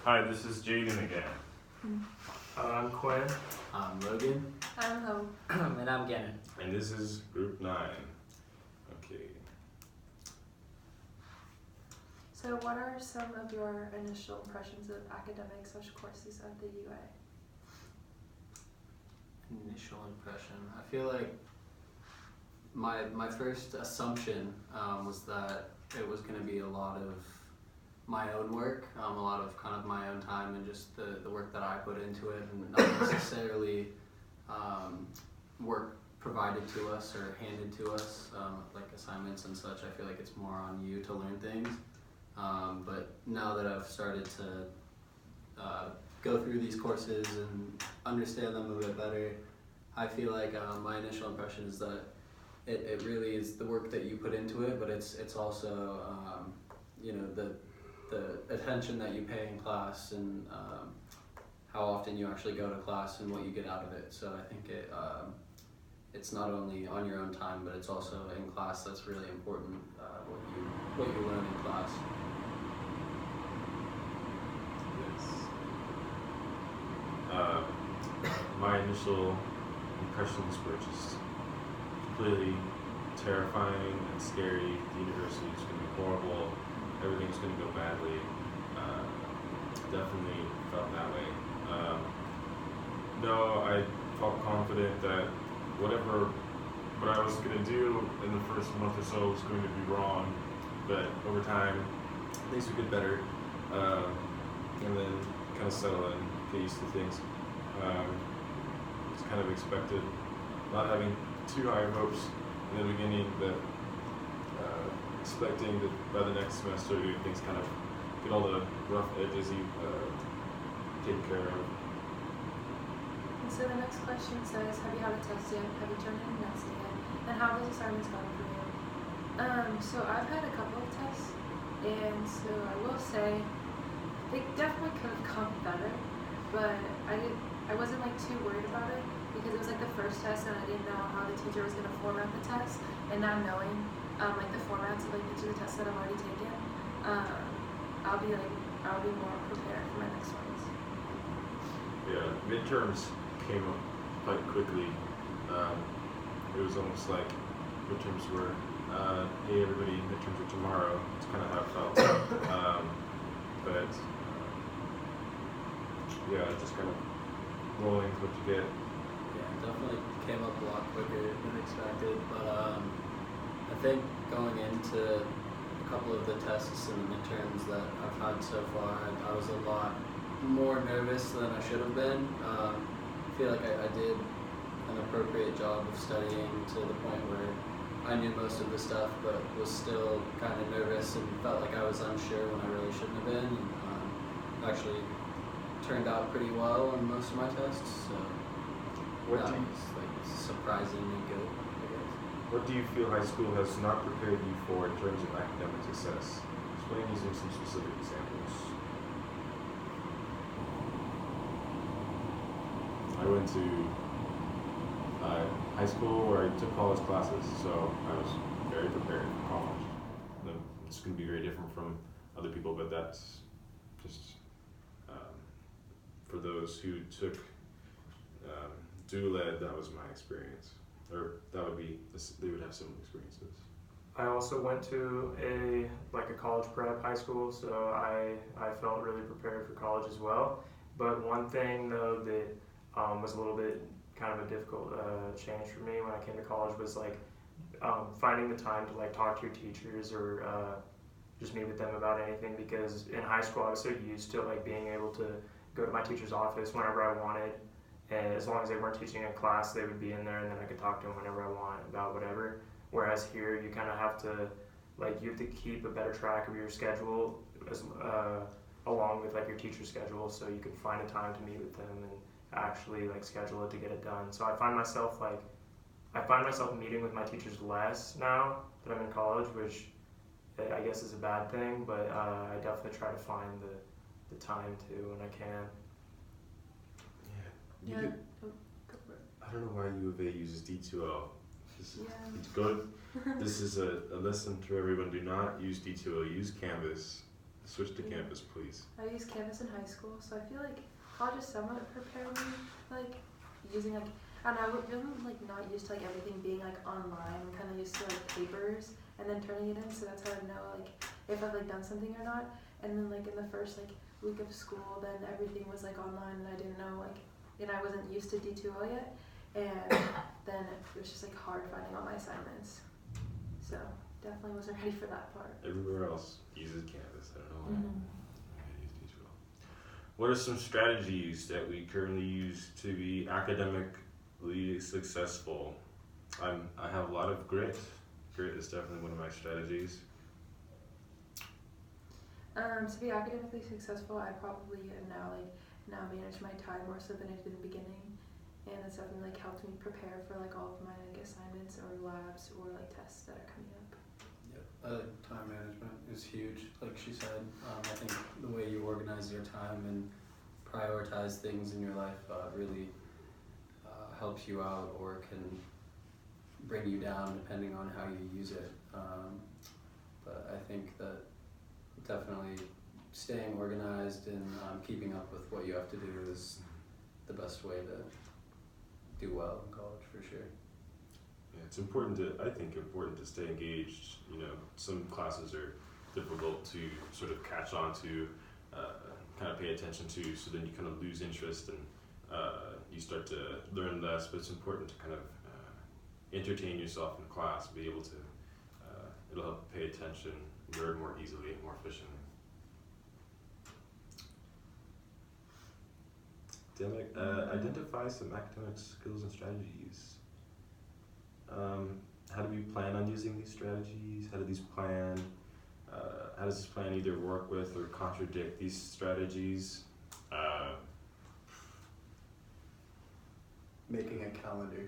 Hi, this is Jaden again. I'm Quinn. I'm Logan. I'm Hope. And I'm Gannon. And this is Group 9. Okay. So what are some of your initial impressions of academic social courses at the UA? Initial impression. I feel like my first assumption was that it was going to be a lot of my own work, a lot of kind of my own time and just the work that I put into it, and not necessarily work provided to us or handed to us, like assignments and such. I feel like it's more on you to learn things. But now that I've started to go through these courses and understand them a bit better, I feel like my initial impression is that it really is the work that you put into it, but it's also the attention that you pay in class and how often you actually go to class and what you get out of it. So I think it's not only on your own time, but it's also in class that's really important, what you learn in class. Yes. My initial impressions were just completely terrifying and scary. The university is going to be horrible. Everything's going to go badly. Definitely felt that way. No, I felt confident that what I was going to do in the first month or so was going to be wrong, but over time things would get better, and then kind of settle in, get used to things. It's kind of expected, not having too high hopes in the beginning, but expecting that by the next semester things kind of get all the rough edges taken care of. And so the next question says, have you had a test yet? Have you turned in a test yet? And how has assignments gone for you? So I've had a couple of tests, and so I will say they definitely could have gone better, but I wasn't like too worried about it because it was like the first test and I didn't know how the teacher was going to format the test, and now knowing like the formats of like each of the tests that I've already taken, I'll be more prepared for my next ones. Yeah, midterms came up quite quickly. It was almost like midterms were, hey everybody, midterms are tomorrow. It's kind of how it felt. But yeah, just kind of rolling with what you get. Yeah, it definitely came up a lot quicker than expected, but I think going into a couple of the tests and the midterms that I've had so far, I was a lot more nervous than I should have been. I feel like I did an appropriate job of studying to the point where I knew most of the stuff, but was still kind of nervous and felt like I was unsure when I really shouldn't have been. And actually turned out pretty well on most of my tests, so that was like surprisingly good, I guess. What do you feel high school has not prepared you for in terms of academic success? Explain using some specific examples. I went to high school where I took college classes, so I was very prepared for college. It's going to be very different from other people, but that's just for those who took dual-ed, that was my experience. Or that would be, they would have similar experiences. I also went to a college prep high school, so I felt really prepared for college as well. But one thing though that was a little bit kind of a difficult change for me when I came to college was like finding the time to like talk to your teachers or just meet with them about anything, because in high school I was so used to like being able to go to my teacher's office whenever I wanted, and as long as they weren't teaching in class they would be in there and then I could talk to them whenever I want about whatever. Whereas here you kind of have to you have to keep a better track of your schedule as along with like your teacher's schedule, so you can find a time to meet with them and actually like schedule it to get it done. So I find myself meeting with my teachers less now that I'm in college, which I guess is a bad thing, but I definitely try to find the time to when I can. Yeah. Yeah. Go for it. I don't know why U of A uses D2L. Yeah. This is a lesson to everyone. Do not use D2L. Use Canvas. Switch to Yeah. Canvas, please. I used Canvas in high school, so I feel like college somewhat prepared me, like using like, and I would really like not used to like everything being like online. I'm kind of used to like papers and then turning it in, so that's how I know like if I've like done something or not. And then like in the first like week of school, then everything was like online, and I didn't know like, and I wasn't used to D2L yet, and then it was just like hard finding all my assignments. So definitely wasn't ready for that part. Everywhere else uses Canvas. I don't know why. Mm-hmm. I use these well. What are some strategies that we currently use to be academically successful? I have a lot of grit. Grit is definitely one of my strategies. To be academically successful, I probably am now manage my time more so than I did in the beginning, and it's definitely like helped me prepare for like all of my like assignments or labs or like tests that are coming up. Yep. I think time management is huge. Like she said, I think the way you organize your time and prioritize things in your life really helps you out or can bring you down depending on how you use it. But I think that definitely staying organized and keeping up with what you have to do is the best way to do well in college for sure. Yeah, it's important to stay engaged. You know, some classes are difficult to sort of catch on to, kind of pay attention to, so then you kind of lose interest and you start to learn less, but it's important to kind of entertain yourself in class, be able to, it'll help you pay attention, learn more easily and more efficiently. Identify some academic skills and strategies. How do we plan on using these strategies? How does this plan either work with or contradict these strategies? Making a calendar,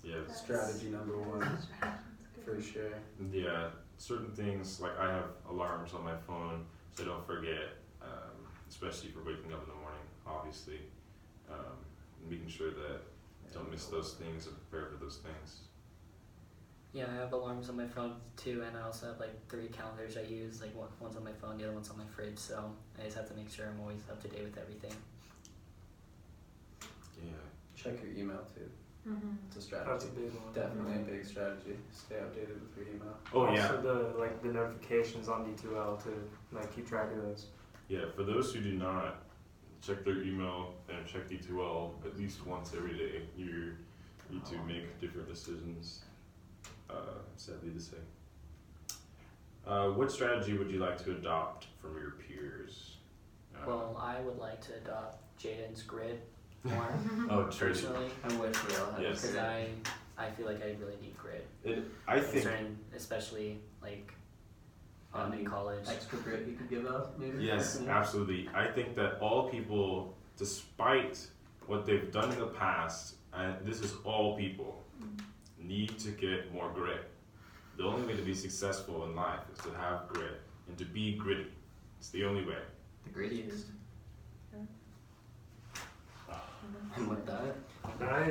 Yeah, That's- strategy number one That's good. for sure. yeah, certain things, like I have alarms on my phone so I don't forget, especially for waking up in the morning, obviously. Making sure that I don't miss those things and prepare for those things. Yeah, I have alarms on my phone too, and I also have like 3 calendars I use. Like one's on my phone, the other one's on my fridge. So I just have to make sure I'm always up to date with everything. Yeah. Check your email too. Mm-hmm. It's a That's strategy. a big one. Definitely a big strategy. Stay updated with your email. Oh yeah. Also the notifications on D2L to like keep track of those. Yeah, for those who do not check their email and check D2L at least once every day, you need to make different decisions, sadly to say. What strategy would you like to adopt from your peers? Well, I would like to adopt Jaden's grid more Oh, true. personally, I wish we all had Yes. because I feel like I really need grid, I think concerning especially like in college. extra grit you could give out, maybe? yes, Yeah. absolutely. I think that all people, despite what they've done in the past, and this is all people, need to get more grit. The only way to be successful in life is to have grit and to be gritty. It's the only way. The grittiest. Mm-hmm. And with that, Nice.